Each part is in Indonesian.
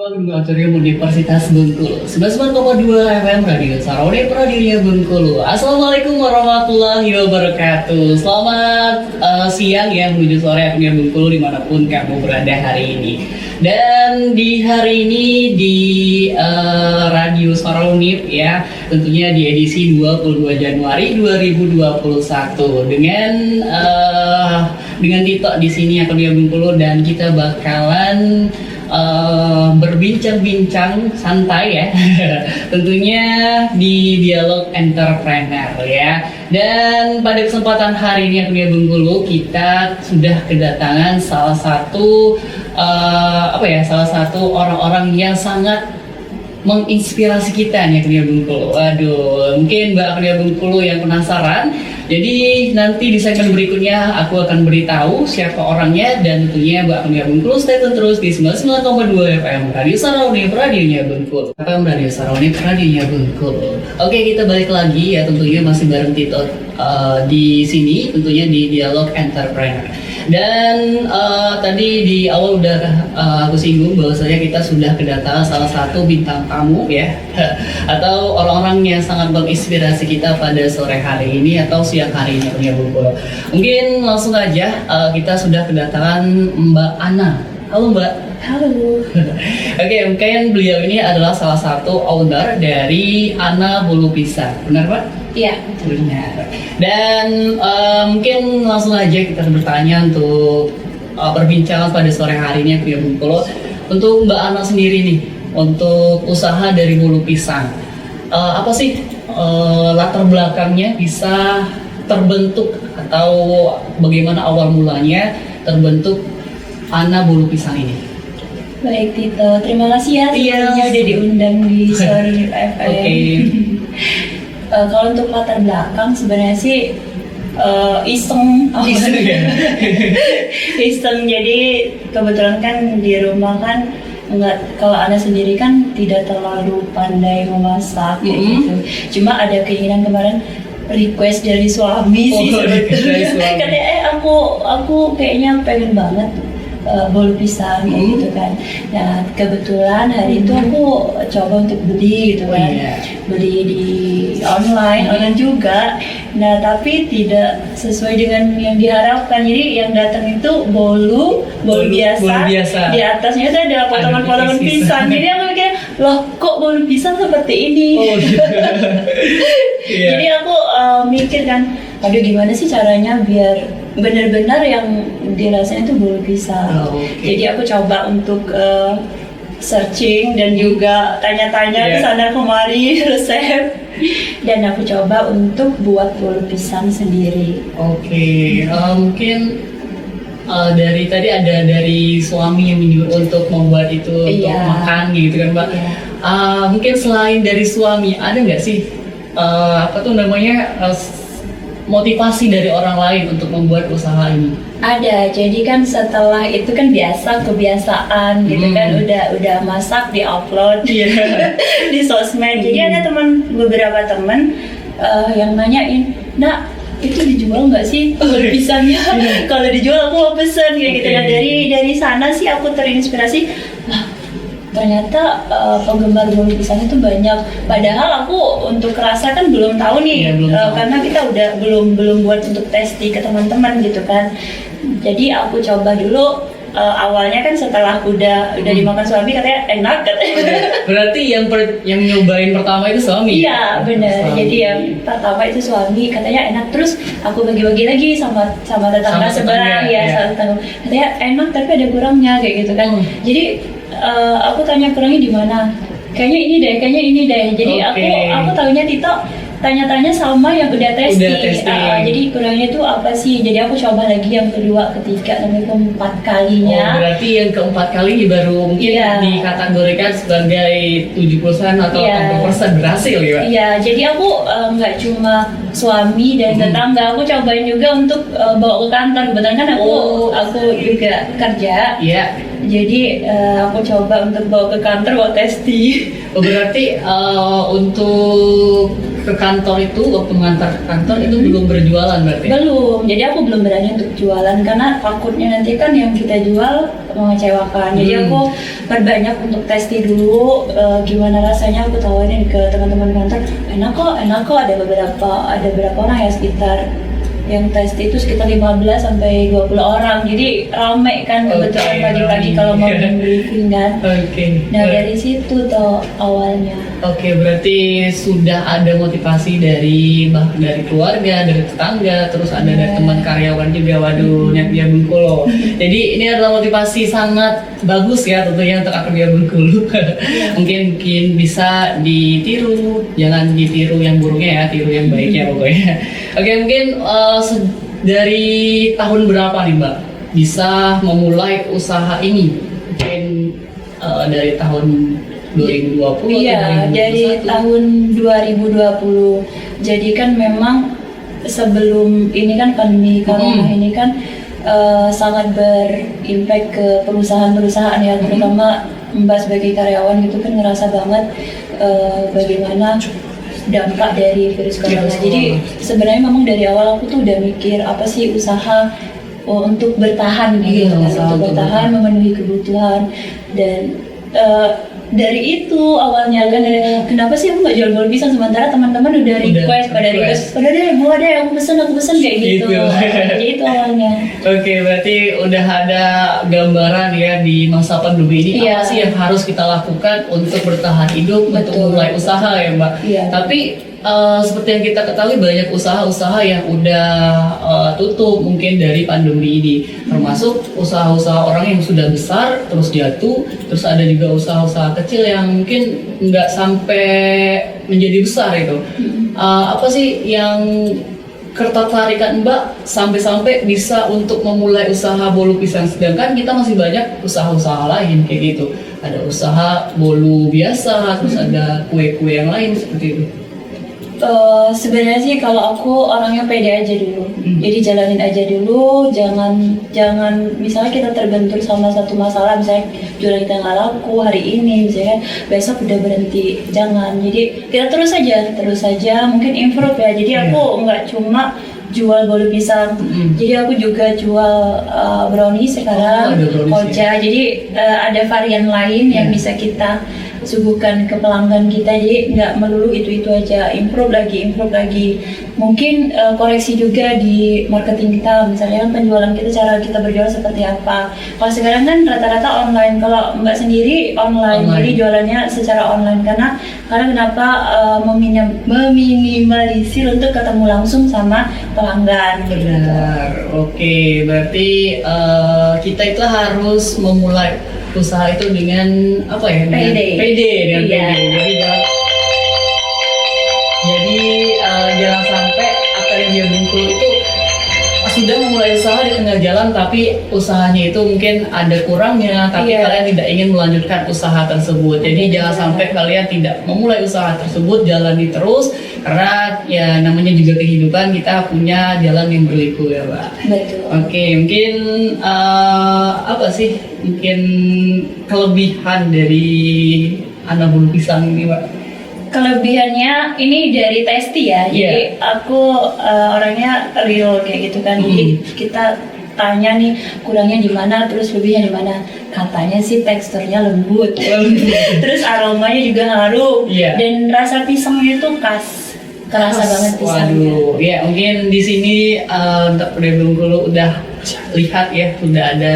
Gedung Auditorium Universitas Bengkulu 99,2 FM Radio Saroni Pradilia Bengkulu. Assalamualaikum warahmatullahi wabarakatuh. Selamat siang ya menuju sore Akademia Bengkulu dimanapun kamu berada hari ini. Dan di hari ini di Radio Saroni ya, tentunya di edisi 22 Januari 2021 dengan Tito di sini Akademia Bengkulu, dan kita bakalan berbincang-bincang santai ya tentunya di dialog entrepreneur ya. Dan pada kesempatan hari ini Akademia Bengkulu kita sudah kedatangan salah satu orang-orang yang sangat menginspirasi kita nih Akademia Bengkulu. Waduh, mungkin Mbak Akademia Bengkulu yang penasaran. Jadi nanti di segmen berikutnya aku akan beritahu siapa orangnya, dan tentunya Mbak Akademia Bengkulu stay tune terus di 99,2 FM Radio Saroni Radionya Bengkulu. FM Radio Saroni Radionya Bengkulu. Oke, kita balik lagi ya, tentunya masih bareng Tito di sini, tentunya di Dialog Entrepreneur. Dan tadi di awal udah aku singgung bahwasanya kita sudah kedatangan salah satu bintang tamu ya atau orang-orang yang sangat menginspirasi kita pada sore hari ini atau siang hari ini punya Bengkulu. Mungkin langsung aja kita sudah kedatangan Mbak Ana. Halo Mbak. Halo. Oke, mungkin beliau ini adalah salah satu owner dari Ana Bulu Pisang. Benar Pak? Iya. Benar. Dan mungkin langsung aja kita bertanya untuk perbincangan pada sore hari ini Akademia Bengkulu. Untuk Mbak Ana sendiri nih, untuk usaha dari Bulu Pisang, apa sih latar belakangnya bisa terbentuk, atau bagaimana awal mulanya terbentuk Ana Bulu Pisang ini? Baik Tito, terima kasih ya sebelumnya udah diundang di Saroni FM. Oke. Kalau untuk latar belakang sebenarnya sih iseng. Iseng. Jadi kebetulan kan di rumah kan kalau Ana sendiri kan tidak terlalu pandai memasak kayak gitu. Cuma ada keinginan kemarin request dari suami sih sebetulnya. Katanya aku kayaknya pengen banget bolu pisang kayak gitu kan. Nah kebetulan hari itu aku coba untuk beli gitu kan. Beli di online juga. Nah tapi tidak sesuai dengan yang diharapkan. Jadi yang datang itu bolu biasa. Di atasnya itu ada potongan-potongan pisang. Jadi aku mikir, loh kok bolu pisang seperti ini? Jadi aku mikir kan, aduh gimana sih caranya biar benar-benar yang dirasain itu bolu pisang. Jadi aku coba untuk searching dan juga tanya-tanya ke sana kemari resep, dan aku coba untuk buat bolu pisang sendiri. Mungkin dari tadi ada dari suami yang menyuruh untuk membuat itu untuk makan gitu kan Mbak. Mungkin selain dari suami ada nggak sih motivasi dari orang lain untuk membuat usaha ini? Ada, jadi kan setelah itu kan kebiasaan gitu kan, udah masak di upload di sosmed. Jadi ada beberapa teman yang nanyain, "Nak, itu dijual nggak sih bolu pisangnya?" Kalau dijual aku mau pesen kayak gitu. Nah dari sana sih aku terinspirasi. Ternyata penggemar bolu pisang itu banyak. Padahal aku untuk rasa kan belum tahu nih, karena kita udah belum buat untuk tes ke teman-teman gitu kan. Jadi aku coba dulu. Awalnya kan setelah udah dimakan suami katanya enak katanya. Berarti yang nyobain pertama itu suami? Iya benar. Jadi yang pertama itu suami katanya enak, terus aku bagi-bagi lagi sama tetangga sebelah ya. Katanya enak tapi ada kurangnya kayak gitu kan. Jadi aku tanya kurangnya di mana? Kayaknya ini deh. Jadi aku tahunya Tito tanya-tanya sama yang udah testing. Jadi kurangnya itu apa sih? Jadi aku coba lagi yang kedua, ketiga, sampai keempat kalinya. Berarti yang keempat kali baru mungkin dikategorikan sebagai 70% atau 80% berhasil ya Pak? Iya, jadi aku nggak cuma suami dan tetangga, aku cobain juga untuk bawa ke kantor. Kebetulan kan aku juga kerja. Iya. Jadi aku coba untuk bawa ke kantor buat testing. Berarti untuk ke kantor itu, waktu mengantar ke kantor itu belum berjualan berarti? Belum, jadi aku belum berani untuk jualan karena takutnya nanti kan yang kita jual mengecewakan. Jadi aku perbanyak untuk testi dulu gimana rasanya, aku tawarin ke teman-teman kantor. Enak kok, ada berapa orang ya, sekitar yang testi itu sekitar 15 sampai 20 orang. Jadi rame kan kebetulan pagi-pagi kalau mau briefing kan. Nah dari situ tuh awalnya. Berarti sudah ada motivasi dari keluarga, dari tetangga, terus ada dari teman karyawan juga. Waduh, Nepia Bengkulu. Jadi ini adalah motivasi sangat bagus ya tentunya untuk Akademia Bengkulu. mungkin bisa ditiru, jangan ditiru yang buruknya ya, tiru yang baiknya pokoknya. Mungkin dari tahun berapa nih Mbak bisa memulai usaha ini? Mungkin dari tahun 2020 Iya, dari tahun 2020. Jadi kan memang sebelum ini kan pandemi corona ini kan sangat berimpact ke perusahaan-perusahaan ya, terutama Mbak sebagai karyawan gitu kan ngerasa banget bagaimana dampak dari virus corona. Jadi sebenarnya memang dari awal aku tuh udah mikir apa sih usaha untuk bertahan gitu, untuk bertahan memenuhi kebutuhan. Dan dari itu awalnya kan kenapa sih aku nggak jual pisang sementara teman-teman udah request udah deh aku pesen kayak gitu. Jadi itu awalnya. Berarti udah ada gambaran ya di masa pandemi ini apa sih yang harus kita lakukan untuk bertahan hidup, untuk mulai usaha ya Mbak. Tapi seperti yang kita ketahui banyak usaha-usaha yang udah tutup mungkin dari pandemi ini, termasuk usaha-usaha orang yang sudah besar terus jatuh, terus ada juga usaha-usaha kecil yang mungkin nggak sampai menjadi besar itu. Apa sih yang ketertarikan Mbak sampai bisa untuk memulai usaha bolu pisang, sedangkan kita masih banyak usaha-usaha lain kayak gitu, ada usaha bolu biasa, terus ada kue-kue yang lain seperti itu. Sebenarnya sih kalau aku orangnya pede aja dulu. Jadi jalanin aja dulu, jangan misalnya kita terbentur sama satu masalah, misalnya jualan kita nggak laku hari ini, misalnya besok udah berhenti, jangan. Jadi kita terus saja mungkin improve ya. Jadi aku nggak cuma jual bolu pisang, jadi aku juga jual brownie sekarang, koja. Jadi ada varian lain yang bisa kita suguhkan ke pelanggan kita, jadi nggak melulu itu aja, improve lagi. Mungkin koreksi juga di marketing kita, misalnya penjualan kita, cara kita berjualan seperti apa. Kalau sekarang kan rata-rata online, kalau Mbak sendiri online. Jadi jualannya secara online karena kenapa meminimalisir untuk ketemu langsung sama pelanggan. Benar. Berarti kita itu harus memulai usaha itu dengan apa ya? Pede. Jadi jangan sampai Akademia Bengkulu itu sudah memulai usaha di tengah jalan tapi usahanya itu mungkin ada kurangnya, tapi kalian tidak ingin melanjutkan usaha tersebut. Jadi jangan sampai kalian tidak memulai usaha tersebut, jalani terus, karena ya namanya juga kehidupan, kita punya jalan yang berliku ya Mbak. Betul. Mungkin apa sih mungkin kelebihan dari anak bolu pisang ini Mbak? Kelebihannya ini dari testi ya, jadi aku orangnya real kayak gitu kan. Jadi kita tanya nih kurangnya di mana, terus lebihnya di mana. Katanya sih teksturnya lembut, terus aromanya juga harum, dan rasa pisangnya itu kerasa banget pisangnya. Mungkin di sini untuk Bengkulu udah lihat ya, sudah ada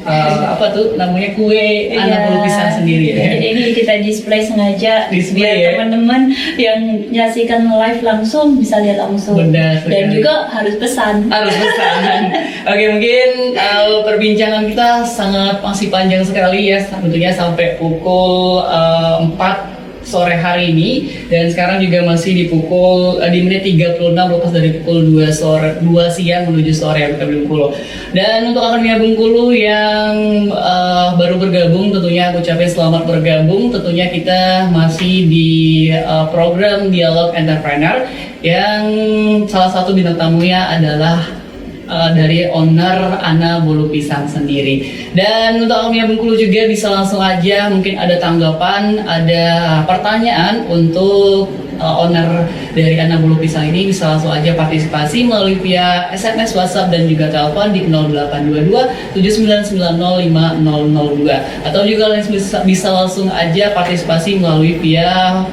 apa tuh namanya kue anak bolu pisang sendiri ya. Jadi ini kita display sengaja biar ya? teman-teman yang menyaksikan live langsung bisa lihat langsung. Benar, dan juga harus pesan. Mungkin perbincangan kita masih panjang sekali ya, tentunya sampai pukul 4 sore hari ini, dan sekarang juga masih di menit 36 lepas dari pukul 2 siang menuju sore Bengkulu. Dan untuk Akademia Bengkulu yang baru bergabung, tentunya aku ucapin selamat bergabung. Tentunya kita masih di program Dialog Entrepreneur yang salah satu bintang tamunya adalah dari owner Ana Bolu Pisang sendiri. Dan untuk Akademia Bengkulu juga bisa langsung aja, mungkin ada tanggapan, ada pertanyaan untuk owner dari Anak Bulu Pisang ini bisa langsung aja partisipasi melalui via SMS, WhatsApp dan juga telepon di 0822 7990 5002 atau juga kalian bisa langsung aja partisipasi melalui via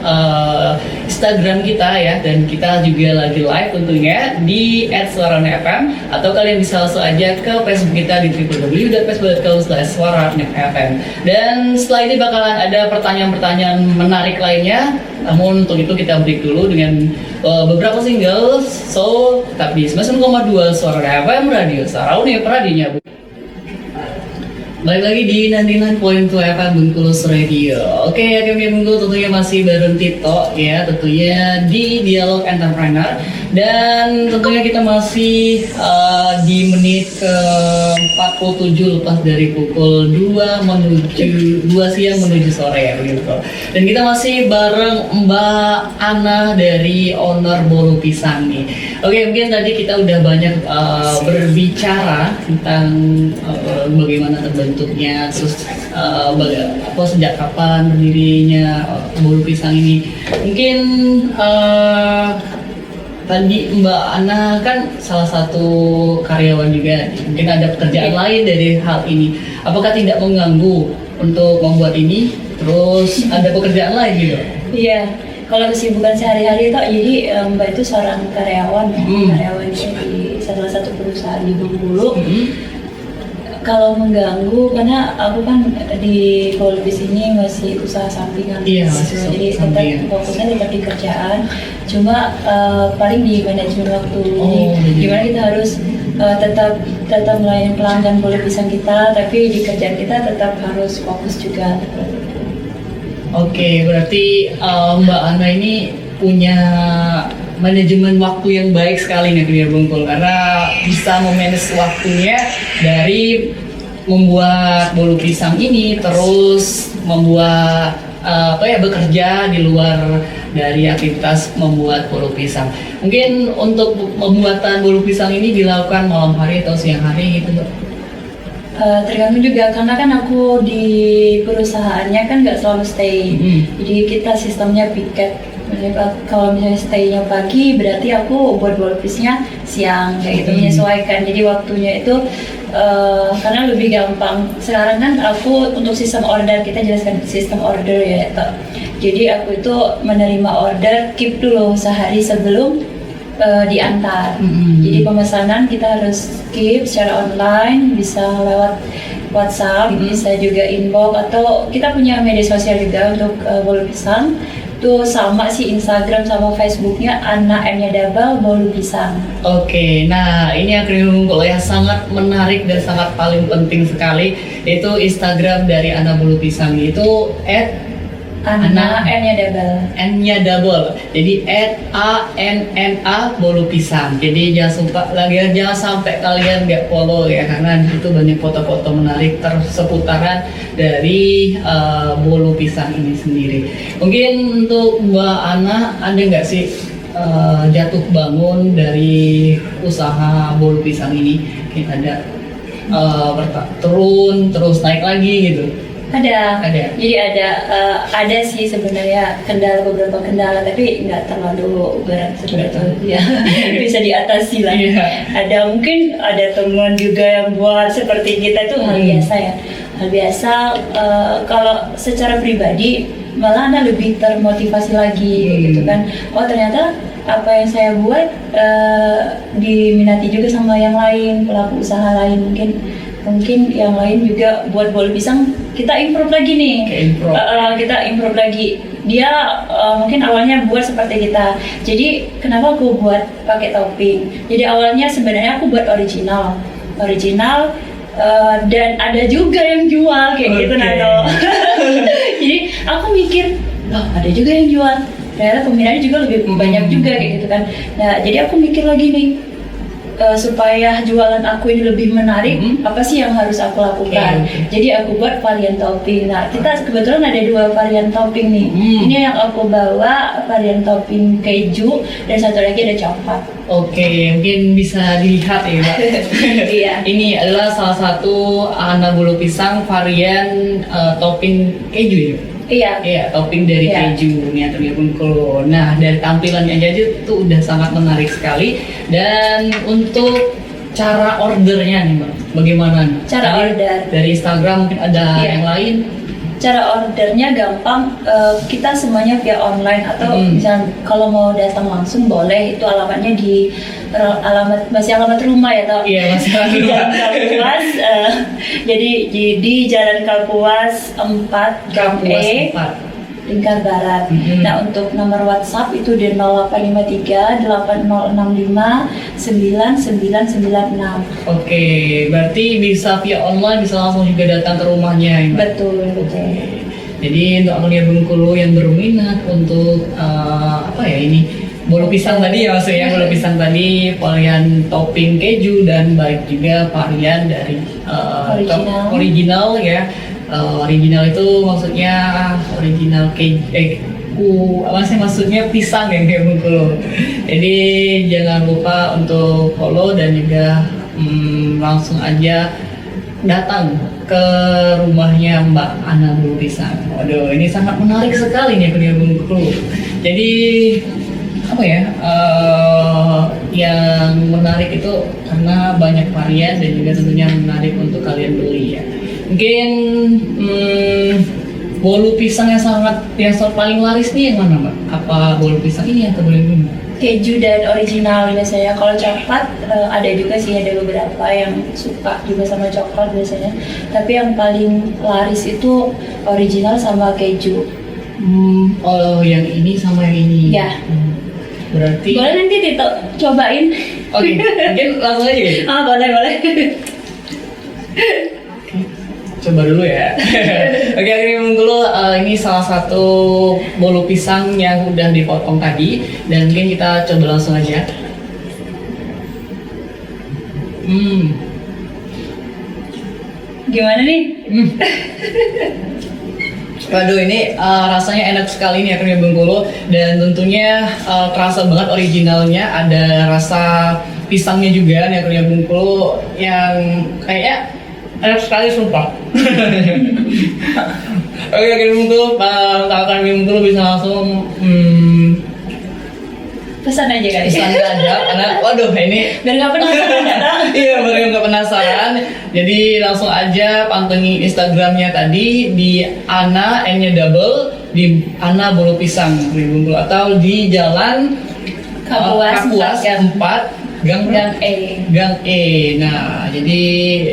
Instagram kita ya, dan kita juga lagi live tentunya di @suara.fm atau kalian bisa langsung aja ke Facebook kita di www.facebook.com/suara.fm. Dan setelah ini bakalan ada pertanyaan-pertanyaan menarik lainnya. Namun untuk itu kita break dulu dengan beberapa single. So, tetap di 9,2 Suara FM Radio Sarauni Radionya. Balik lagi di 99.2 FM Bengkulus Radio. Oke, kami Bengkulu tentunya masih bareng Tito ya, tentunya di Dialog Entrepreneur. Dan tentunya kita masih di menit ke 47 lepas dari pukul 2 siang menuju sore ya begitu. Dan kita masih bareng Mbak Ana dari owner Bolu Pisang nih. Oke, mungkin tadi kita udah banyak berbicara tentang bagaimana terbentuknya, terus sejak kapan berdirinya Bolu Pisang ini. Mungkin tadi Mbak Ana kan salah satu karyawan juga, mungkin ada pekerjaan lain dari hal ini. Apakah tidak mengganggu untuk membuat ini? Terus ada pekerjaan lain gitu? Iya, kalau kesibukan sehari-hari itu, jadi Mbak itu seorang karyawan, karyawan di salah satu perusahaan di Bengkulu. Kalau mengganggu, karena aku kan di Polbis ini masih usaha sampingan, iya, gitu. Jadi tetap fokusnya tetap di kerjaan, cuma paling di manajemen waktu. Gimana kita harus tetap melayani pelanggan Bolu Pisang kita, tapi di kerjaan kita tetap harus fokus juga. Oke, berarti Mbak Ana ini punya manajemen waktu yang baik sekali nih di Bengkulu, karena bisa memanage waktunya dari membuat bolu pisang ini, terus membuat bekerja di luar dari aktivitas membuat bolu pisang. Mungkin untuk pembuatan bolu pisang ini dilakukan malam hari atau siang hari gitu, Mbak? Tergantung juga, karena kan aku di perusahaannya kan nggak selalu stay. Jadi kita sistemnya piket. Kalau misalnya stay-nya pagi, berarti aku buat bolu pisangnya siang, kayak gitu, menyesuaikan. Jadi waktunya itu karena lebih gampang. Sekarang kan aku untuk sistem order, kita jelaskan sistem order ya. Jadi aku itu menerima order, keep dulu sehari sebelum diantar. Jadi pemesanan kita harus keep secara online, bisa lewat WhatsApp, bisa juga inbox, atau kita punya media sosial juga untuk bolu pisang. Tuh sama sih, Instagram sama Facebooknya Ana M-nya double Bolu Pisang. Oke, nah ini akronim yang sangat menarik dan sangat paling penting sekali, yaitu Instagram dari Ana Bolu Pisang itu Ana N-nya double. Jadi @ANNA Bolu Pisang. Jadi jangan sampai kalian nggak follow ya, karena itu banyak foto-foto menarik seputaran dari bolu pisang ini sendiri. Mungkin untuk Mbak Ana, ada nggak sih jatuh bangun dari usaha bolu pisang ini? Kita ada turun terus naik lagi gitu. Ada. Jadi ada sih sebenarnya beberapa kendala, tapi nggak terlalu berat seperti itu. Ya, bisa diatasi lah. Ada mungkin ada teman juga yang buat seperti kita, itu hal biasa ya. Hal biasa. Kalau secara pribadi malah Anda lebih termotivasi lagi gitu kan. Oh, ternyata apa yang saya buat diminati juga sama yang lain, pelaku usaha lain. Mungkin yang lain juga buat bolu pisang, kita improve lagi nih. Kita improve lagi. Dia mungkin awalnya buat seperti kita. Jadi kenapa aku buat pakai topping? Jadi awalnya sebenarnya aku buat original, dan ada juga yang jual kayak gitu, Nano. Jadi aku mikir, loh ada juga yang jual. Ternyata peminatnya juga lebih banyak juga kayak gitu kan. Nah, jadi aku mikir lagi nih, supaya jualan aku ini lebih menarik, apa sih yang harus aku lakukan? Jadi aku buat varian topping. Nah, kita kebetulan ada 2 varian topping nih. Ini yang aku bawa varian topping keju, dan satu lagi ada coklat. Oke, mungkin bisa dilihat ya, Mbak. Iya. Ini adalah salah satu Ana Bolu Pisang varian topping keju ya? Iya. Iya, topping dari Iya. keju nih Akria Bengkulu. Nah, dari tampilannya aja tuh udah sangat menarik sekali. Dan untuk cara ordernya nih Mbak, bagaimana nih? Cara Tadi order. dari Instagram mungkin ada Iya. yang lain. Cara ordernya gampang, kita semuanya via online atau misalnya kalau mau datang langsung boleh, itu alamatnya di masih alamat rumah ya tau? Iya, masih alamat Di rumah. Jalan Kalpuas, jadi di Jalan Kalpuas 4 Gang Kapuas E 4. Lingkar Barat. Nah, untuk nomor WhatsApp itu di 0853 8065 9996. Oke, berarti bisa via online, bisa langsung juga datang ke rumahnya ya Mbak? Betul, betul. Jadi untuk Akria Bengkulu yang berminat untuk apa ya ini bolu pisang tadi ya maksudnya bolu pisang tadi varian topping keju dan baik juga varian dari original ya. Original itu maksudnya original keju apa sih maksudnya pisang ya kayak Bengkulu. Jadi jangan lupa untuk follow dan juga langsung aja datang ke rumahnya Mbak Ana Bolu Pisang. Waduh, ini sangat menarik sekali nih Akria Bengkulu. Jadi apa ya? Yang menarik itu karena banyak varian dan juga tentunya menarik untuk kalian beli ya. Mungkin bolu pisang yang paling laris nih yang mana Mbak? Apa bolu pisang ini atau bolu ini? Keju dan original biasanya. Kalau coklat ada juga sih, ada beberapa yang suka juga sama coklat biasanya. Tapi yang paling laris itu original sama keju. Oh yang ini sama yang ini. Ya. Berarti. Boleh nanti cobain. Oke, mungkin langsung aja ya. Boleh. Coba dulu ya. Oke, Akria Bengkulu, ini salah satu bolu pisang yang udah dipotong tadi dan mungkin kita coba langsung aja. Gimana nih? Waduh, ini rasanya enak sekali nih Akria Bengkulu dan tentunya terasa banget originalnya, ada rasa pisangnya juga nih Akria Bengkulu yang kayaknya enak sekali sumpah. Oke, Akria Bengkulu, Akria Bengkulu bisa langsung Pesan aja guys. pesan aja karena waduh ini Biar nggak penasaran datang. iya baru yang nggak penasaran, jadi langsung aja pantengin Instagramnya tadi di Ana N-nya double di Ana Bolu Pisang Akria Bengkulu atau di Jalan Kapuas 4 Gang Gang E. E. Nah, jadi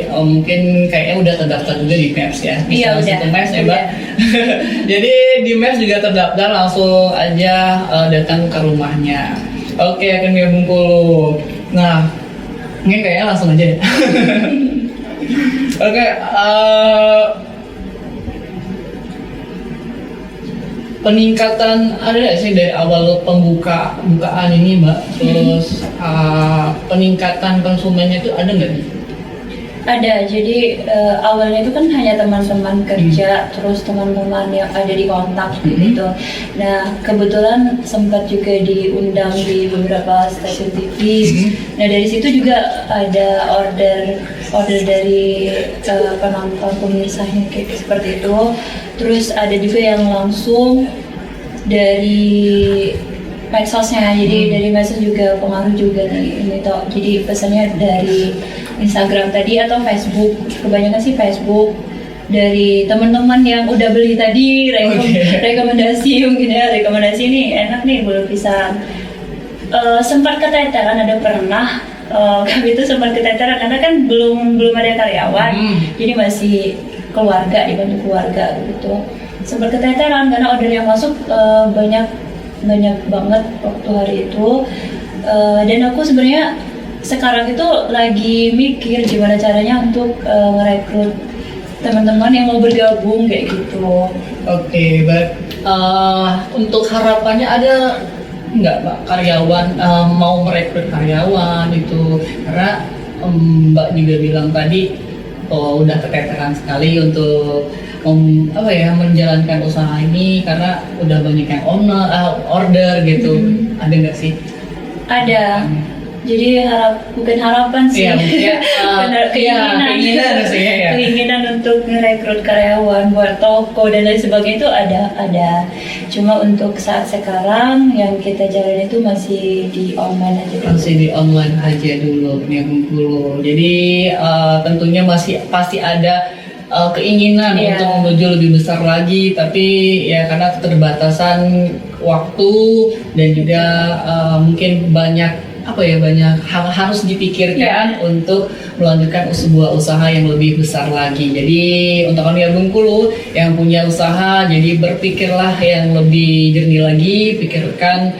mungkin kayaknya udah terdaftar juga di Maps ya. Iya, Bisa udah. ke Maps ya, Mbak. Udah. Jadi di Maps juga terdaftar, langsung aja datang ke rumahnya. Oke, Akria Bengkulu. Nah, ini kayaknya langsung aja ya. Oke, peningkatan ada nggak sih dari awal pembukaan ini Mbak? Terus peningkatan konsumennya itu ada nggak nih? Ada, jadi awalnya itu kan hanya teman-teman kerja, terus teman-teman yang ada di kontak gitu. Nah, kebetulan sempat juga diundang di beberapa stasiun TV. Nah, dari situ juga ada order dari penonton pemirsanya kayak seperti itu. Terus ada juga yang langsung dari medsosnya, jadi dari medsos juga pengaruh juga nih ini toh. Jadi pesannya dari Instagram tadi atau Facebook, kebanyakan sih Facebook, dari teman-teman yang udah beli tadi rekomendasi mungkin ya, rekomendasi nih enak nih bolu pisang. Sempat keteteran, ada pernah kami itu sempat keteteran karena kan belum ada karyawan, jadi masih keluarga, dibantu keluarga gitu. Sempat keteteran karena order yang masuk banyak banget waktu hari itu. Dan aku sebenarnya sekarang itu lagi mikir gimana caranya untuk merekrut teman-teman yang mau bergabung kayak gitu. Oke, baik. Untuk harapannya ada nggak Mbak karyawan mau merekrut karyawan itu? Karena Mbak juga bilang tadi udah keteteran sekali untuk menjalankan usaha ini karena udah banyak yang order gitu. Ada nggak sih? Ada. Jadi bukan harapan sih, Iya, mungkin benar keinginan sih ya. keinginan untuk merekrut karyawan buat toko dan lain sebagainya itu ada. Cuma untuk saat sekarang yang kita jalan itu masih di online aja. Masih di online aja dulu nih Bengkulu. Jadi tentunya masih pasti ada keinginan Iya. untuk menuju lebih besar lagi, tapi ya karena keterbatasan waktu dan juga mungkin banyak banyak hal harus dipikirkan untuk melanjutkan sebuah usaha yang lebih besar lagi. Jadi untuk kami Bengkulu yang punya usaha, jadi berpikirlah yang lebih jernih lagi, pikirkan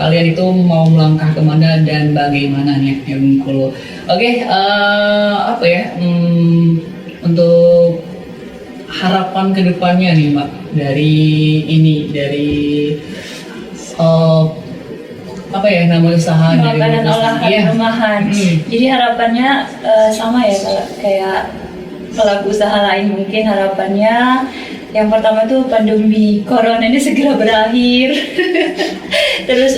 kalian itu mau melangkah kemana dan bagaimana nih ya Bengkulu. Oke, untuk harapan kedepannya nih Mbak dari nama usaha dari Makanan Bungkus. olahan Iya. rumahan. Jadi harapannya sama ya kayak pelaku usaha lain, mungkin harapannya yang pertama tuh pandemi corona ini segera berakhir. Terus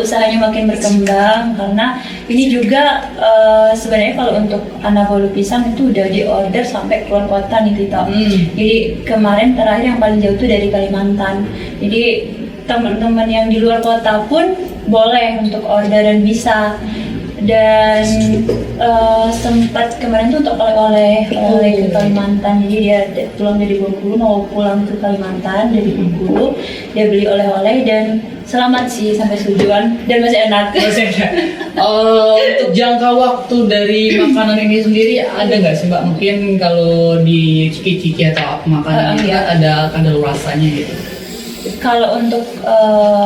usahanya makin berkembang karena ini juga sebenarnya kalau untuk anak bolu pisang itu udah di order sampai keluar kota nih Tito. Jadi kemarin terakhir yang paling jauh tuh dari Kalimantan. Jadi teman-teman yang di luar kota pun boleh untuk order dan bisa. Dan sempat kemarin tuh untuk oleh-oleh ke Kalimantan, jadi dia pulang dari Bengkulu mau pulang ke Kalimantan dari Bengkulu, dia beli oleh-oleh dan selamat sih sampai tujuan dan masih enak. Untuk jangka waktu dari makanan ini sendiri ada nggak sih Mbak? Mungkin kalau di ciki-ciki atau makanan ini kan ada kadaluarsanya gitu. Kalau untuk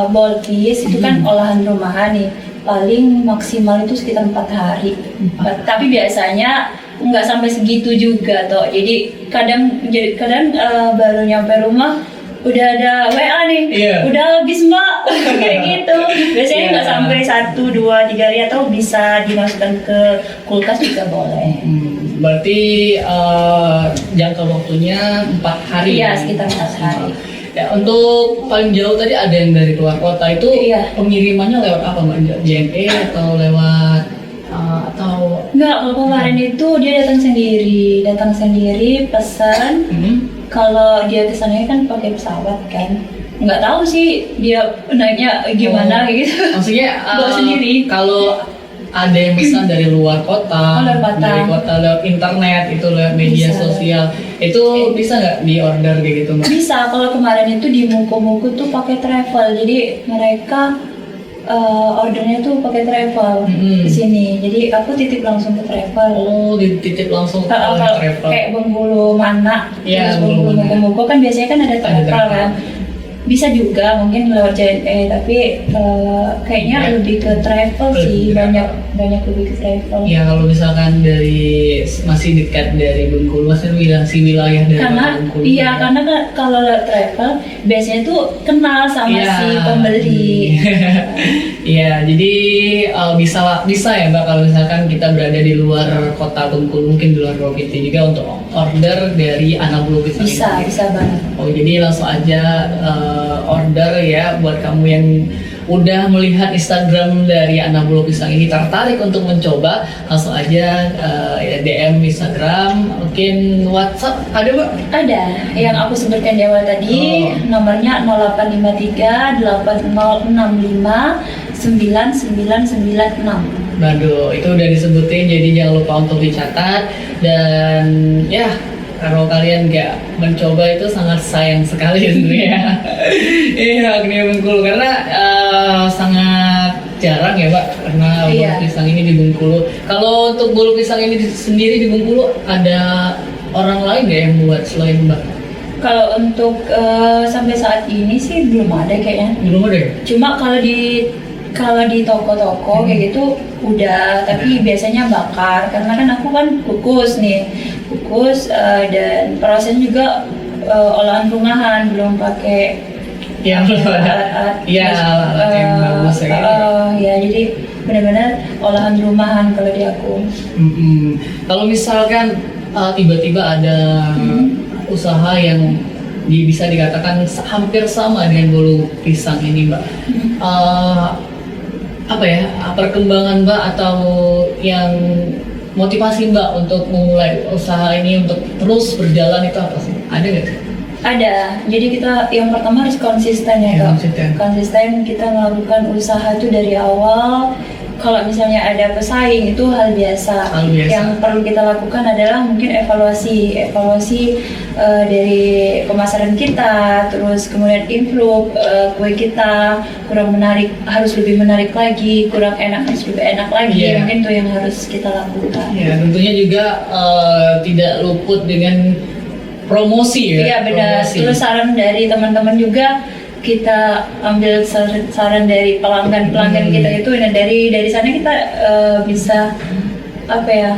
bolkis itu kan olahan rumahan nih, paling maksimal itu sekitar 4 hari. Tapi biasanya nggak sampai segitu juga toh. Jadi kadang baru nyampe rumah udah ada WA nih, udah habis Mbak, kayak gitu. Biasanya nggak sampai 1, 2, 3 hari atau bisa dimasukkan ke kulkas juga boleh. Berarti jangka waktunya 4 hari. Iya, sekitar 4 hari. Ya, untuk paling jauh tadi ada yang dari luar kota itu pengirimannya lewat apa Mbak? JNE atau lewat Enggak, kalau kemarin itu dia datang sendiri pesan. Kalau dia kesananya kan pakai pesawat kan, nggak tahu sih dia naiknya gimana gitu. Maksudnya bawa sendiri. Kalau ada yang pesan dari luar kota, dari kota lewat internet, itu lewat media sosial, itu bisa nggak di order kayak gitu Mbak? Bisa. Kalau kemarin itu di Mungku tuh pakai travel, jadi mereka ordernya tuh pakai travel di sini. Jadi aku titip langsung ke travel. Oh, dititip langsung ke Kalau travel. kayak Bengkulu mana, terus Bengkulu Mungku kan biasanya kan ada travel kan. Bisa juga mungkin lewat JNE, tapi kayaknya lebih ke travel sih, banyak lebih ke travel. Ya kalau misalkan dari masih dekat dari Bengkulu, masih wilayah dari Bengkulu. Iya, karena kalau lewat travel biasanya tuh kenal sama si pembeli. Iya, jadi bisa ya Mbak kalau misalkan kita berada di luar kota Bengkulu, mungkin di luar provinsi juga untuk order dari anak bulu pisang. Bisa banget. Oh, jadi langsung aja order ya buat kamu yang udah melihat Instagram dari anak bulu pisang ini tertarik untuk mencoba, langsung aja ya DM Instagram, mungkin WhatsApp ada Mbak? Ada, yang aku sebutkan di awal tadi, nomornya 0853 8065 9996. Waduh, itu udah disebutin, jadi jangan lupa untuk dicatat. Dan ya, kalau kalian nggak mencoba itu sangat sayang sekali sebenarnya. Iya, Agnia Bengkulu karena sangat jarang ya Mbak, karena bulu pisang ini di Bengkulu. Kalau untuk bulu pisang ini sendiri di Bengkulu ada orang lain nggak yang buat selain Mbak? Kalau untuk sampai saat ini sih belum ada kayaknya. Belum ada ya? Cuma kalau di toko-toko kayak gitu udah, tapi biasanya bakar karena kan aku kan kukus dan prosesnya juga olahan rumahan, belum pakai yang alat yang bagus ya. Jadi benar-benar olahan rumahan kalau di aku. Kalau misalkan tiba-tiba ada usaha yang bisa dikatakan hampir sama dengan bolu pisang ini Mbak, apa ya, perkembangan Mbak atau yang motivasi Mbak untuk memulai usaha ini untuk terus berjalan itu apa sih? Ada nggak sih? Ada. Jadi kita yang pertama harus konsisten ya, Ya, Kak. konsisten. Konsisten kita melakukan usaha itu dari awal. Kalau misalnya ada pesaing itu hal biasa. Hal biasa. Yang perlu kita lakukan adalah mungkin evaluasi dari pemasaran kita, terus kemudian improve kue kita kurang menarik, harus lebih menarik lagi, kurang enak harus lebih enak lagi. Iya. Mungkin itu yang harus kita lakukan. Ya, tentunya juga tidak luput dengan promosi ya. Iya benar. Promosi. Terus saran dari teman-teman juga kita ambil saran dari pelanggan kita itu. Nah dari sana kita bisa apa ya,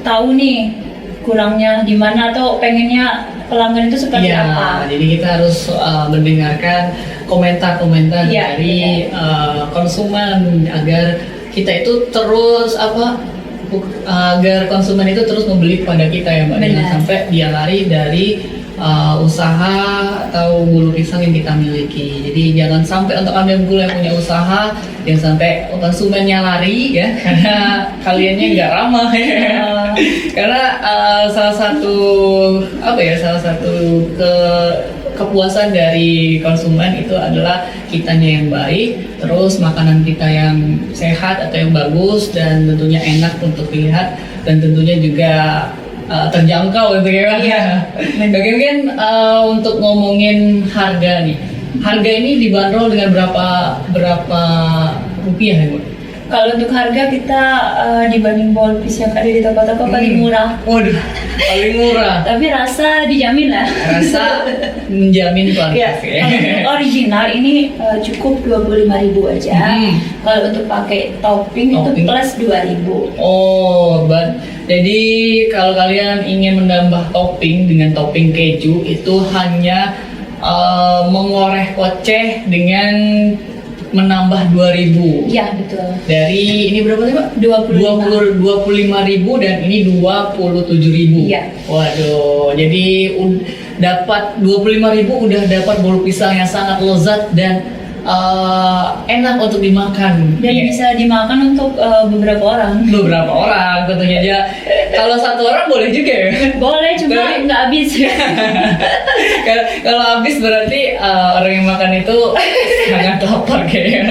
tahu nih kurangnya di mana atau pengennya pelanggan itu seperti Iya, apa. jadi kita harus mendengarkan komentar-komentar Iya, dari konsumen agar kita itu terus agar konsumen itu terus membeli pada kita ya Mbak. Jangan Benar. sampai dia lari dari usaha atau bulu pisang yang kita miliki. Jadi jangan sampai untuk Kami Bengkulu yang punya usaha yang sampai konsumennya lari ya karena kaliannya nggak ramah ya. Karena salah satu kepuasan dari konsumen itu adalah kitanya yang baik, terus makanan kita yang sehat atau yang bagus dan tentunya enak untuk dilihat dan tentunya juga terjangkau gitu ya. Iya. Mungkin untuk ngomongin harga nih, harga ini dibanderol dengan berapa rupiah ya Bu? Kalau untuk harga kita dibanding bolpis yang ada di toko-toko paling murah. Waduh, paling murah. Tapi rasa dijamin lah. Rasa menjamin Ya, kualitas ya. kalau untuk original ini cukup 25.000 aja. Kalau untuk pakai topping itu Topping. plus 2.000. Oh, jadi kalau kalian ingin menambah topping dengan topping keju itu hanya mengoreh kocek dengan menambah 2.000. Iya betul. Dari ini berapa sih Pak? 25.000 dan ini 27.000. Iya. Waduh, jadi dapat 25.000 udah dapat bolu pisang yang sangat lezat dan enak untuk dimakan. Dan Iya. bisa dimakan untuk beberapa orang. Beberapa orang tentunya aja. Kalau satu orang boleh juga ya. Boleh, cuma Boleh. nggak habis. Kalau habis berarti orang yang makan itu sangat lapar kayaknya.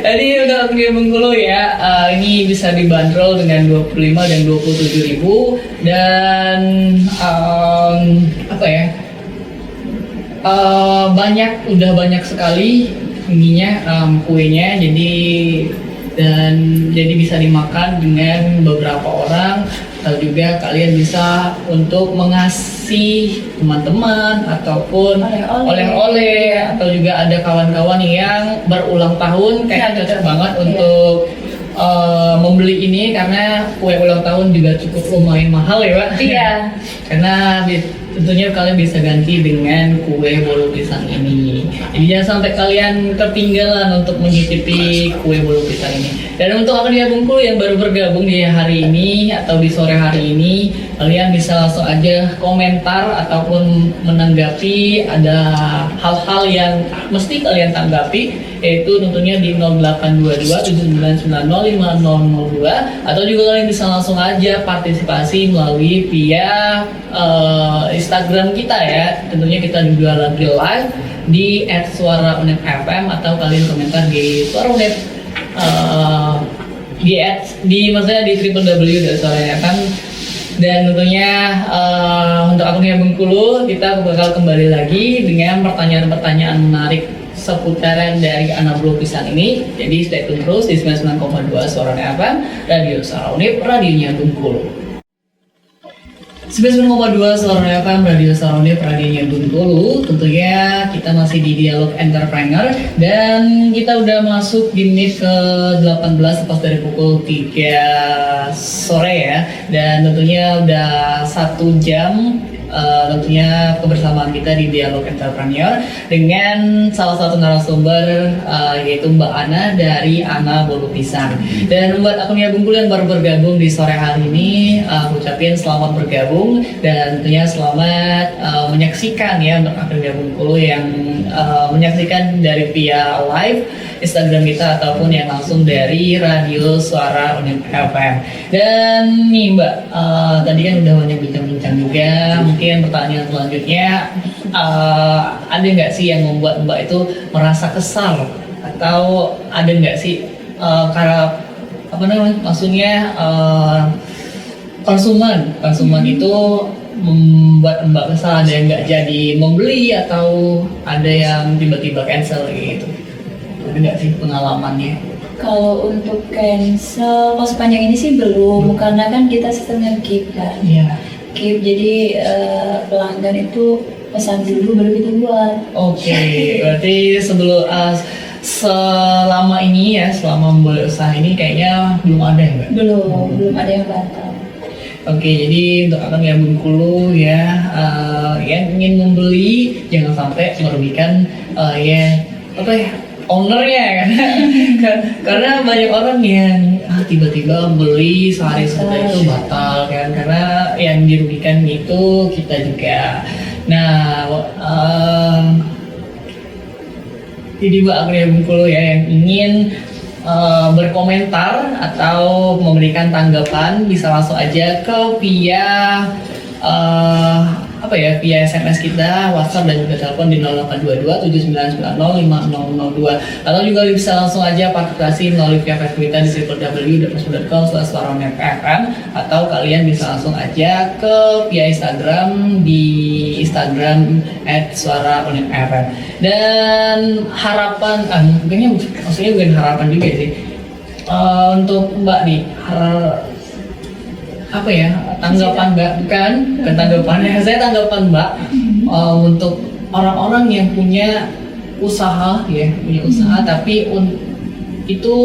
Jadi untuk Kami Bengkulu ya, ini bisa dibanderol dengan 25 dan 27.000 dan apa ya? Udah banyak sekali ininya kuenya, jadi bisa dimakan dengan beberapa orang atau juga kalian bisa untuk mengasih teman-teman ataupun oleh-oleh atau juga ada kawan-kawan yang berulang tahun kayaknya cocok banget untuk membeli ini karena kue ulang tahun juga cukup lumayan mahal ya Pak. Iya. Karena tentunya kalian bisa ganti dengan kue bolu pisang ini. Jadi jangan sampai kalian ketinggalan untuk mencicipi kue bolu pisang ini. Dan untuk Kami Bengkulu yang baru bergabung di hari ini atau di sore hari ini, kalian bisa langsung aja komentar ataupun menanggapi ada hal-hal yang mesti kalian tanggapi, yaitu tentunya di 0822 7990 5002 atau juga kalian bisa langsung aja partisipasi melalui via Instagram kita ya. Tentunya kita juga lagi live di @suara_unep_fm atau kalian komentar di Suara Unep maksudnya di www.suara_unep_fm. Dan tentunya untuk Kami Bengkulu kita bakal kembali lagi dengan pertanyaan-pertanyaan menarik seputaran dari anak bulu pisang ini. Jadi stay tune terus di 99,2 Suara FM, Radio Suara Unip, radionya Bengkulu. 99,2 Suara FM, Radio Suara Unip, radionya Bengkulu. Tentunya kita masih di Dialog Entrepreneur dan kita udah masuk di menit ke 18 lepas dari pukul 3 sore ya. Dan tentunya udah 1 jam tentunya kebersamaan kita di Dialog Entrepreneur dengan salah satu narasumber yaitu Mbak Ana dari Ana Bolu Pisang. Dan buat akun Bungkulu yang baru bergabung di sore hari ini, aku ucapin selamat bergabung dan tentunya selamat menyaksikan ya untuk akun Bungkulu yang menyaksikan dari via live Instagram kita ataupun yang langsung dari radio Suara Unip FM. Dan nih Mbak, tadi kan udah banyak bincang-bincang juga. Mungkin pertanyaan selanjutnya, ada nggak sih yang membuat Mbak itu merasa kesal atau ada nggak sih karena apa namanya? Maksudnya konsumen itu membuat Mbak kesal, ada yang nggak jadi membeli atau ada yang tiba-tiba cancel gitu. Ada nggak sih pengalamannya? Kalau untuk cancel, kalau sepanjang ini sih belum, karena kan kita sistemnya keep kan. Iya. Keep, jadi pelanggan itu pesan dulu baru kita buat. Oke, berarti sebelum selama ini ya, selama memulai usaha ini kayaknya belum ada ya Mbak? Belum ada yang batal. Oke, jadi untuk akun Bungkulu ya, yang ingin membeli jangan sampai merugikan ownernya kan. Karena banyak orang yang tiba-tiba beli sehari setelah itu batal kan, karena yang dirugikan itu kita juga. Nah, jadi Mbak akun Bungkulu ya yang ingin berkomentar atau memberikan tanggapan bisa langsung aja ke via via SMS kita, WhatsApp dan juga telepon di 0822 7990 5002, atau juga bisa langsung aja partisipasi melalui via Facebook kita di www.facebook.com/suaraunipfm, atau kalian bisa langsung aja ke via Instagram di Instagram @suaraunipfm. Dan harapan, maksudnya bukan harapan juga sih, untuk Mbak nih, tanggapan Mbak, bukan tanggapannya, saya tanggapan Mbak untuk orang-orang yang punya usaha tapi itu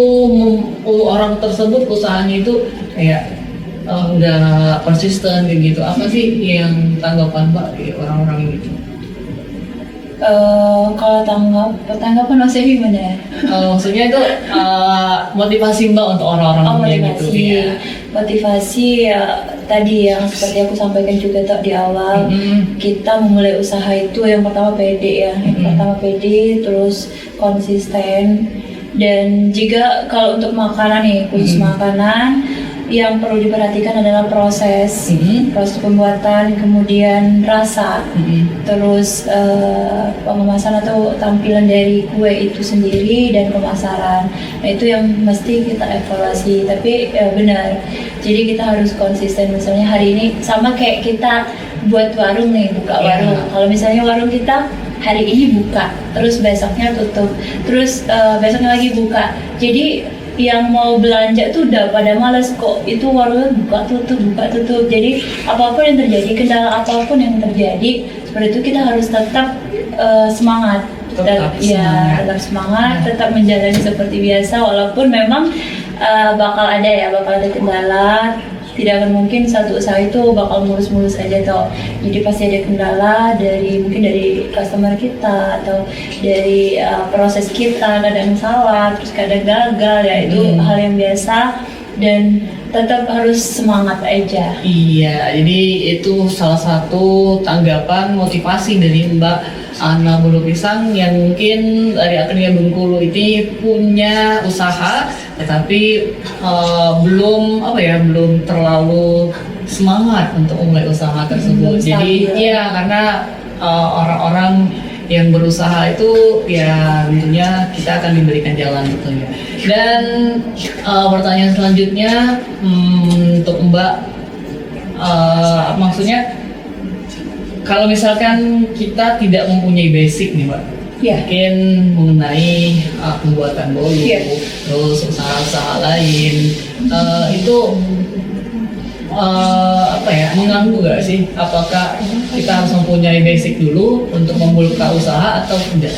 orang tersebut usahanya itu kayak nggak konsisten kayak gitu. Apa sih yang tanggapan Mbak dari orang-orang itu? Kalau tanggapan maksudnya gimana ya? Maksudnya itu motivasi Mbak untuk orang-orang yang gitu ya. Motivasi ya, tadi yang seperti aku sampaikan juga di awal, kita memulai usaha itu yang pertama pede ya, terus konsisten. Dan juga kalau untuk makanan nih, khusus makanan, yang perlu diperhatikan adalah proses pembuatan, kemudian rasa, terus pengemasan atau tampilan dari kue itu sendiri dan pemasaran. Nah, itu yang mesti kita evaluasi. Tapi benar, jadi kita harus konsisten. Misalnya hari ini sama kayak kita buat warung nih, buka warung. Kalau misalnya warung kita hari ini buka, terus besoknya tutup, terus besoknya lagi buka. Jadi yang mau belanja tuh udah pada males kok, itu warungnya buka tutup. Jadi apapun yang terjadi, kendala apapun yang terjadi, seperti itu kita harus tetap semangat, tetap semangat, tetap menjalani seperti biasa, walaupun memang bakal ada kendala. Tidak akan mungkin satu usaha itu bakal mulus-mulus aja toh. Jadi pasti ada kendala mungkin dari customer kita atau dari proses kita, kadang salah, terus kadang gagal ya, itu hal yang biasa, dan tetap harus semangat aja. Iya, jadi itu salah satu tanggapan motivasi dari Mbak Ana Bolu Pisang yang mungkin dari akun Bungkulu ini punya usaha tetapi belum terlalu semangat untuk memulai usaha tersebut. Jadi karena orang-orang yang berusaha itu ya tentunya kita akan diberikan jalan tentunya. Dan pertanyaan selanjutnya untuk Mbak, maksudnya kalau misalkan kita tidak mempunyai basic nih Mbak, mungkin mengenai pembuatan bolu, terus usaha-usaha lain, itu mengganggu nggak sih? Apakah kita harus mempunyai basic dulu untuk membuka usaha atau tidak?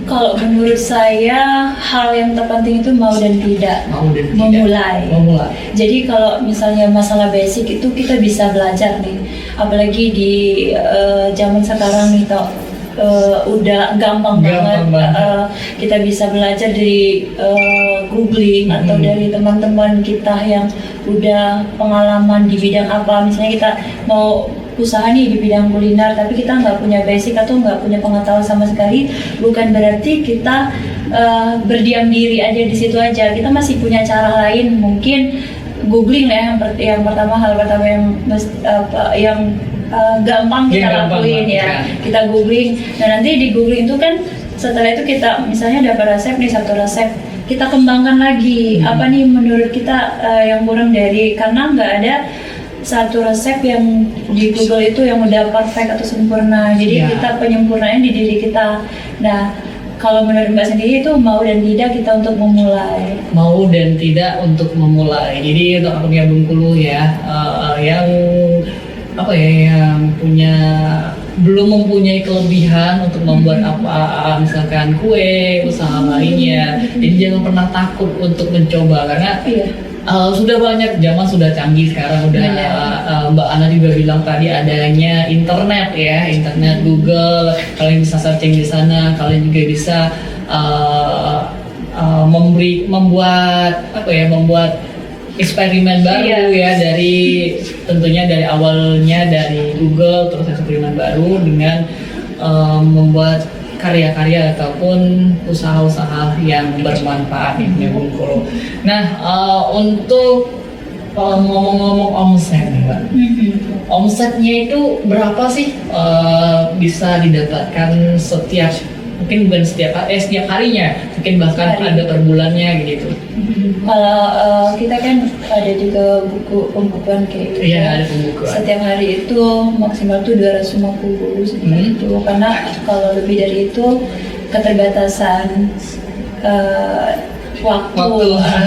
Kalau menurut saya, hal yang terpenting itu mau dan tidak. Memulai. Jadi kalau misalnya masalah basic itu kita bisa belajar nih. apalagi di zaman sekarang nih toh, udah gampang banget, kita bisa belajar dari googling atau dari teman-teman kita yang udah pengalaman di bidang apa. Misalnya kita mau usaha nih di bidang kuliner tapi kita nggak punya basic atau nggak punya pengetahuan sama sekali, bukan berarti kita berdiam diri aja di situ aja. Kita masih punya cara lain, mungkin googling ya yang pertama, hal pertama yang gampang kita lakuin ya. Kita googling, dan nanti di googling itu kan setelah itu kita misalnya dapat resep nih, satu resep kita kembangkan lagi apa nih menurut kita yang kurang dari, karena nggak ada satu resep yang di Google itu yang udah perfect atau sempurna. Jadi kita penyempurnaan di diri kita. Nah, kalau menurut Mbak sendiri itu mau dan tidak kita untuk memulai. Mau dan tidak untuk memulai. Jadi untuk akun Bengkulu ya, yang apa ya, yang belum mempunyai kelebihan untuk membuat apa, misalkan kue, usaha lainnya. Jadi jangan pernah takut untuk mencoba, karena sudah banyak, zaman sudah canggih sekarang, udah Mbak Ana juga bilang tadi adanya internet ya, internet Google, kalian bisa searching di sana, kalian juga bisa membuat eksperimen baru ya, tentunya dari awalnya dari Google, terus eksperimen baru dengan membuat karya-karya ataupun usaha-usaha yang bermanfaat di Bengkulu. Nah, untuk ngomong-ngomong omset nih Mbak, omsetnya itu berapa sih bisa didapatkan mungkin bukan setiap harinya, mungkin bahkan ada per bulannya gitu. Kalau kita kan ada juga buku pembukuan kayak gitu. Iya, ada pembukuan. Setiap hari itu maksimal tuh 250 seperti itu. Karena kalau lebih dari itu keterbatasan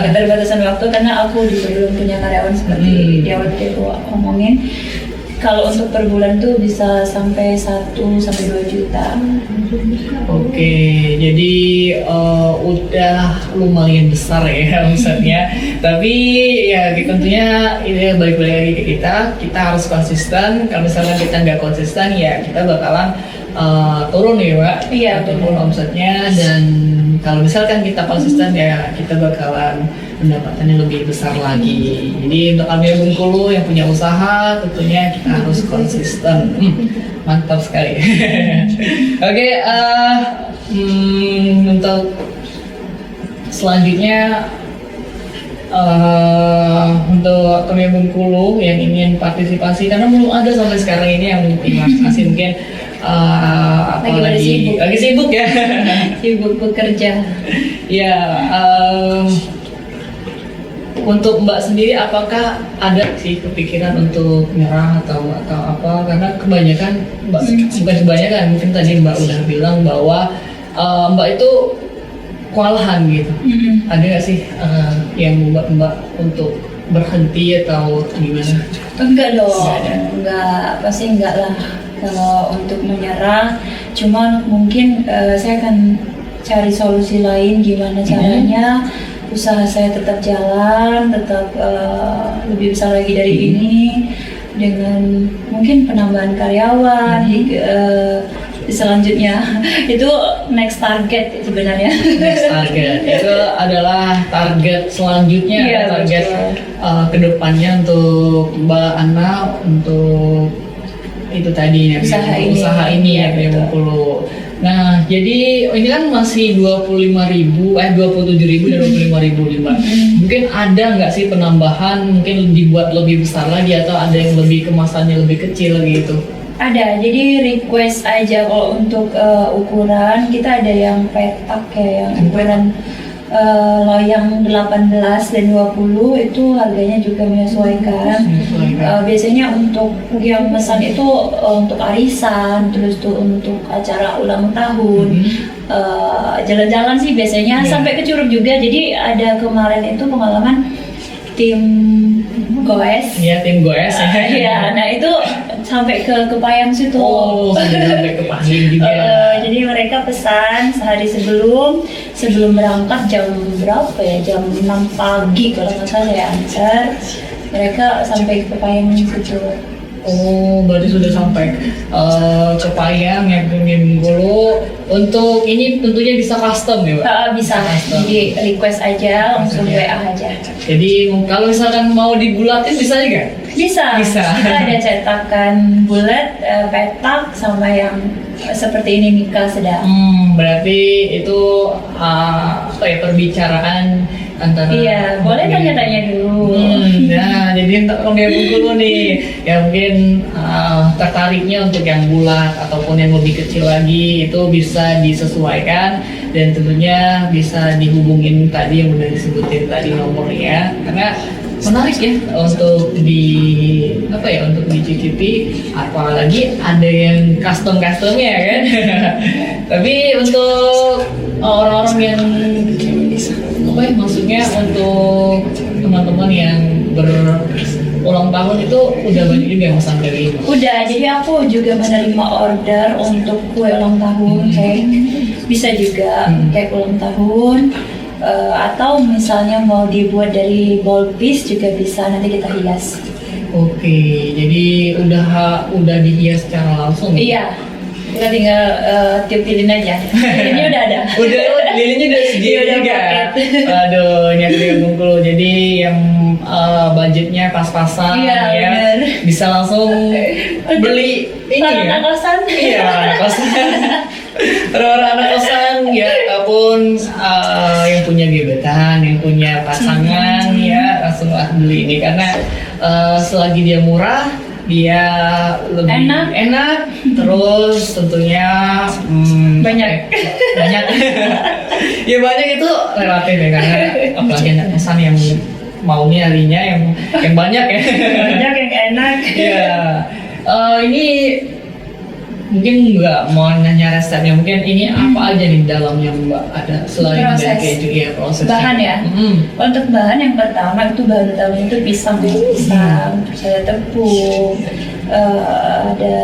keterbatasan waktu, karena aku juga belum punya karyawan seperti di awal aku ngomongin. Kalau untuk per bulan tuh bisa sampai 1 sampai 2 juta. Oke, jadi udah lumayan besar ya omsetnya. Tapi ya tentunya ini balik lagi ke kita harus konsisten. Kalau misalnya kita nggak konsisten ya kita bakalan turun ya Mbak. Iya, turun omsetnya, dan kalau misalkan kita konsisten ya kita bakalan pendapatannya lebih besar lagi. Jadi untuk kami Bengkulu yang punya usaha tentunya kita harus konsisten. Mantap sekali. Oke, untuk selanjutnya untuk kami Bengkulu yang ingin partisipasi, karena belum ada sampai sekarang ini yang partisipasi, mungkin lagi sibuk ya. Sibuk bekerja. Ya, untuk Mbak sendiri apakah ada sih kepikiran untuk nyerah atau apa? Karena kebanyakan bukan kebanyakan, mungkin tadi Mbak udah bilang bahwa Mbak itu kewalahan gitu. Ada nggak sih yang membuat Mbak untuk berhenti atau gimana? Enggak dong, pasti enggak lah. Kalau untuk menyerah, cuma mungkin saya akan cari solusi lain gimana caranya usaha saya tetap jalan, tetap lebih besar lagi dari ini, dengan mungkin penambahan karyawan selanjutnya. Itu next target sebenarnya. Next target itu adalah target selanjutnya, target kedepannya untuk Mbak Ana, untuk itu tadi ya, usaha ini ya Bengkulu. Nah, jadi ini kan masih 27.000 dan 25.000 Mbak. Mungkin ada nggak sih penambahan, mungkin dibuat lebih besar lagi, atau ada yang lebih kemasannya lebih kecil gitu? Ada, jadi request aja. Kalau untuk ukuran kita ada yang petak ya, yang ukuran loyang 18 dan 20 itu harganya juga menyesuaikan. Biasanya untuk yang pesan itu untuk arisan, terus tuh untuk acara ulang tahun, jalan-jalan sih biasanya, sampai ke Curug juga. Jadi ada kemarin itu pengalaman tim goes. Iya, tim goes. Iya, nah itu sampai ke Payang situ. Oh, sampai ke Payang juga. Jadi mereka pesan sehari sebelum berangkat jam berapa ya? Jam 6 pagi kalau nggak salah ya, antar. Mereka sampai ke Payang situ. Oh, berarti sudah sampai ke Payang ya Bengkulu. Untuk ini tentunya bisa custom ya, Mbak? Bisa, Custom. jadi request aja, langsung Request WA aja. aja. Jadi kalau misalkan mau dibulatin bisa juga? Bisa. Bisa. Kita ada cetakan bulat, petak, sama yang seperti ini Mika sedang. Berarti itu apa ya, perbicaraan antara. Iya, boleh tanya-tanya dulu. Nah, jadi untuk Romeo Bengkulu nih, ya mungkin tertariknya untuk yang bulat ataupun yang lebih kecil lagi itu bisa disesuaikan dan tentunya bisa dihubungin tadi yang udah disebutin tadi nomornya, karena menarik ya untuk untuk dicicipi, apalagi ada yang customnya kan. Tapi untuk orang-orang yang maksudnya untuk teman-teman yang berulang tahun itu udah banyak juga yang pesan dari ini. Udah, jadi aku juga menerima order untuk kue ulang tahun, kayak bisa juga kayak ulang tahun. Atau misalnya mau dibuat dari ball piece juga bisa, nanti kita hias. Oke, jadi udah dihias secara langsung. Iya, kita tinggal tiup-tiupin aja. Ini udah ada. Lilinnya udah segini Udah juga. paket. Aduh, ini ada yang Bengkulu. Jadi yang budgetnya pas-pasan Iya, ya, bener. bisa langsung beli ini ya. Anak kosan. Iya, anak kosan. Orang-orang anak kosan ya, ataupun yang punya gebetan, yang punya pasangan ya, langsung beli ini karena selagi dia murah, dia lebih enak, terus tentunya Banyak. banyak. Ya banyak itu relatif ya, karena apalagi anak kosan yang maunya harinya yang banyak ya. Banyak yang enak. Iya. Ini mungkin nggak mau nanya resepnya, mungkin ini apa aja nih dalamnya Mbak, ada selain dari Proses. keju ya, proses Bahan ya. Untuk bahan yang pertama itu bahan utamanya itu pisang, terus ada tepung, ada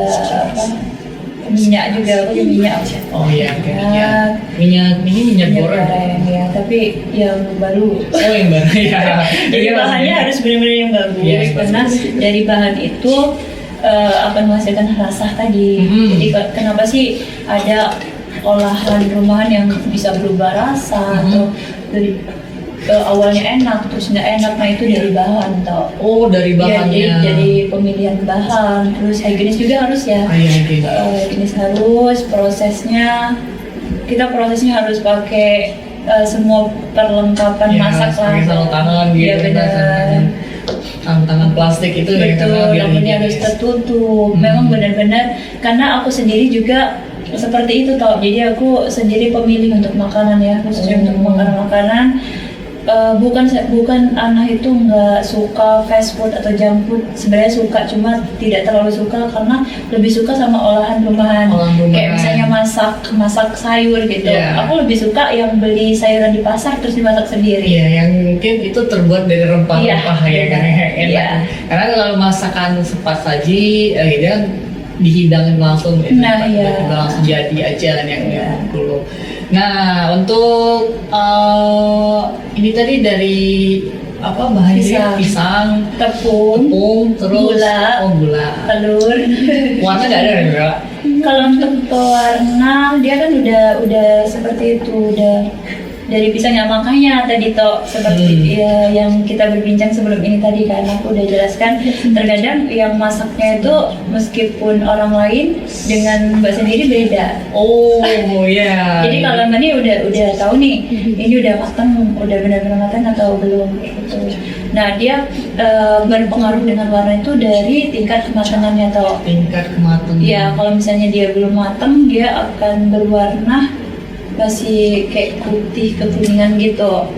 minyak juga, aku minyak. Oh iya, Ya. minyak goreng. Ya, tapi yang baru. Oh yang baru ya. Jadi bahannya harus benar-benar yang bagus, Iya, karena dari bahan itu akan menghasilkan rasa tadi. Jadi kenapa sih ada olahan rumahan yang bisa berubah rasa atau dari awalnya enak terus nggak enak, nah itu dari bahan tau. Oh dari bahannya. Ya, dari pemilihan bahan, terus higienis juga harus ya. Higienis harus, prosesnya harus pakai semua perlengkapan masak lah. Pakai sarung tangan gitu. Iya benar. Tangan plastik itu ya, karena Betul, biar lampunya harus tertutup. Memang benar-benar karena aku sendiri juga seperti itu tau. Jadi aku sendiri pemilih untuk makanan ya, khususnya untuk makanan-makanan. Bukan anak itu nggak suka fast food atau junk food, sebenarnya suka, cuma tidak terlalu suka karena lebih suka sama olahan rumahan. Kayak misalnya masak sayur gitu. Aku lebih suka yang beli sayuran di pasar terus dimasak sendiri. Iya, yang mungkin itu terbuat dari rempah-rempah ya kan, enak. Karena kalau masakan cepat saji dia dihidangin langsung gitu, langsung jadi aja yang dulu. Nah, untuk ini tadi dari apa bahannya? Pisang, tepung, terus gula, telur. Warna nggak ada ya? Kalau untuk pewarna dia kan udah seperti itu, udah dari pisangnya, makanya tadi toh seperti ya, yang kita berbincang sebelum ini tadi kan aku udah jelaskan, terkadang yang masaknya itu meskipun orang lain dengan Mbak sendiri beda. Oh ya. Jadi kalau Mbak ini udah tahu nih ini udah matang, udah benar-benar matang atau belum gitu. Nah dia berpengaruh dengan warna itu dari tingkat kematangannya toh. Tingkat kematangan. Ya kalau misalnya dia belum matang dia akan berwarna masih kayak putih kekuningan gitu.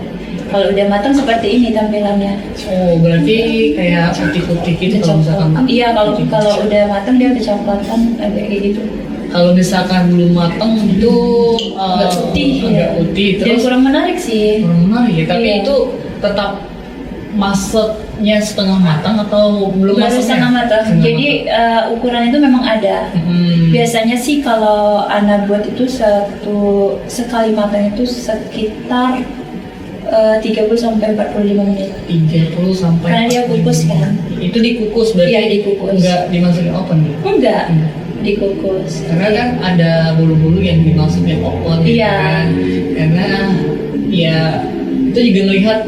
Kalau udah matang seperti ini tampilannya. Oh berarti kayak putih-putih gitu kalau misalkan. Iya kalau udah matang dia kecoklatan agak kayak gitu. Kalau misalkan belum matang itu agak putih, terus dan kurang menarik sih. Kurang menarik ya, tapi itu tetap masaknya setengah matang atau belum masaknya? Setengah matang. Jadi ukuran itu memang ada. Biasanya sih kalau anak buat itu sekali matang itu sekitar 30 sampai 45 menit. 30 sampai Karena dia kukus kan. itu dikukus berarti? Iya, dikukus. Enggak dimasukin oven gitu? Enggak, dikukus. Karena kan ada bulu-bulu yang dimasukin oven gitu Iya. kan. Karena ya itu juga melihat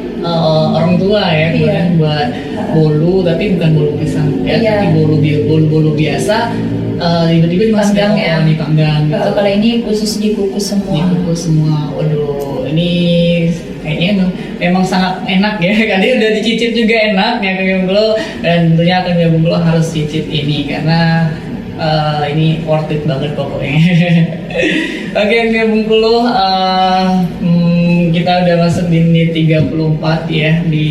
orang tua ya Iya. kemarin buat bolu tapi bukan bolu pisang ya, Iya. tapi bolu biasa tiba-tiba dimasukin Panggang ya. oven, dipanggang gitu. Kalau ini khusus dikukus semua. Dikukus semua. Waduh, ini kayaknya memang sangat enak ya. Tadi udah dicicip juga enak ya Kang Bungkulo, dan tentunya Kang Bungkulo harus cicip ini karena ini worth it banget pokoknya. Oke Kang Bungkulo, kita udah masuk di menit 34 ya di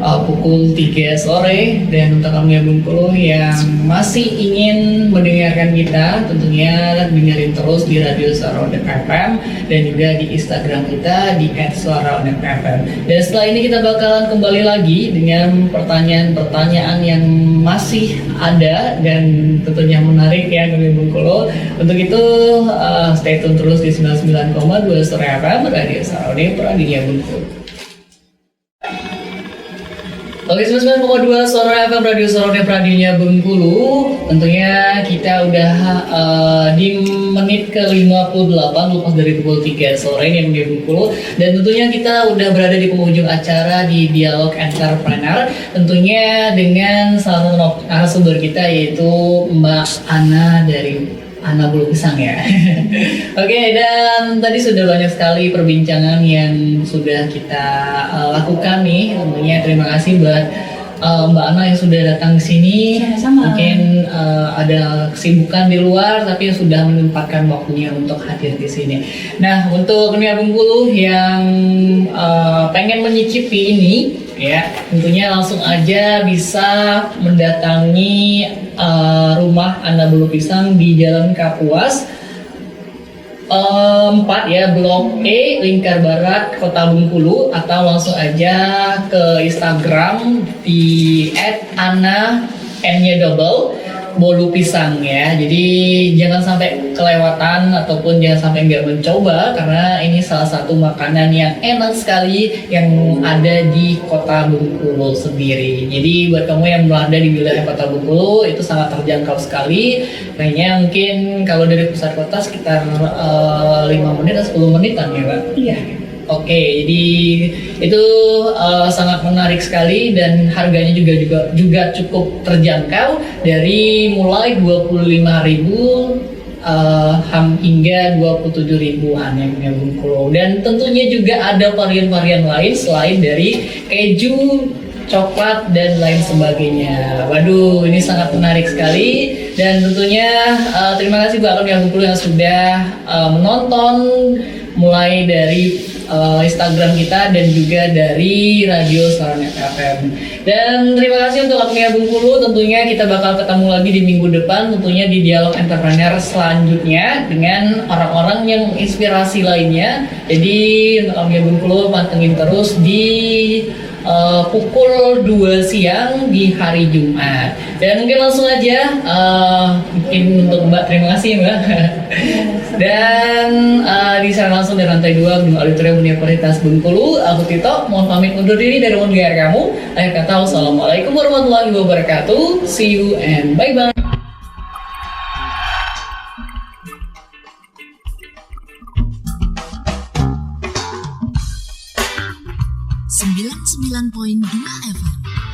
pukul 3 sore, dan untuk kamu yang Bungkulo yang masih ingin mendengarkan kita tentunya dengerin terus di Radio Suara Ondep FM dan juga di Instagram kita di @suaraondep_fm. Dan setelah ini kita bakalan kembali lagi dengan pertanyaan-pertanyaan yang masih ada dan tentunya menarik ya kamu Bungkulo. Untuk itu stay tune terus di 99,2 Suara FM Radio Suara Ondep Radio Bungkulo. Oke, 99,2 Suara FM Radio Suara Ondep radionya Bengkulu. Tentunya kita udah di menit ke-58 lepas dari pukul 3 sore nih di Bengkulu. Dan tentunya kita udah berada di penghujung acara di Dialog Entrepreneur. Tentunya dengan salah satu narasumber kita yaitu Mbak Ana dari Ana Bulu Pisang ya. Oke, dan tadi sudah banyak sekali perbincangan yang sudah kita lakukan nih. Tentunya terima kasih buat Mbak Ana yang sudah datang ke sini. Sama-sama. Mungkin ada kesibukan di luar tapi sudah menyempatkan waktunya untuk hadir di sini. Nah, untuk Nia Bengkulu yang pengen menyicipi ini ya, tentunya langsung aja bisa mendatangi rumah Ana Bulu Pisang di Jalan Kapuas 4 ya, Blok E, Lingkar Barat, Kota Bengkulu, atau langsung aja ke Instagram di @ana_double Bolu Pisang ya. Jadi jangan sampai kelewatan ataupun jangan sampai nggak mencoba, karena ini salah satu makanan yang enak sekali yang ada di Kota Bengkulu sendiri. Jadi buat kamu yang berada di wilayah Kota Bengkulu itu sangat terjangkau sekali. Kayaknya mungkin kalau dari pusat kota sekitar 5 menit atau 10 menitan ya Pak? Iya. Oke, jadi itu sangat menarik sekali dan harganya juga cukup terjangkau dari mulai 25.000 hingga 27.000-an yang Bengkulu. Dan tentunya juga ada varian-varian lain selain dari keju, coklat dan lain sebagainya. Waduh, ini sangat menarik sekali. Dan tentunya terima kasih buat yang Bengkulu yang sudah menonton mulai dari Instagram kita dan juga dari Radio Suara Ondep FM. Dan terima kasih untuk Agnia Bengkulu. Tentunya kita bakal ketemu lagi di minggu depan, tentunya di Dialog Entrepreneur selanjutnya dengan orang-orang yang inspirasi lainnya. Jadi untuk Agnia Bengkulu pantengin terus di pukul 2 siang di hari Jumat. Dan mungkin langsung aja mungkin untuk Mbak, terima kasih Mbak. Dan di sana langsung dari lantai 2 Gedung Auditorium Universitas Bengkulu, aku Tito mohon pamit undur diri dari mendengar kamu. Akhir kata, wassalamualaikum warahmatullahi wabarakatuh. See you and bye bye. 99.2 FM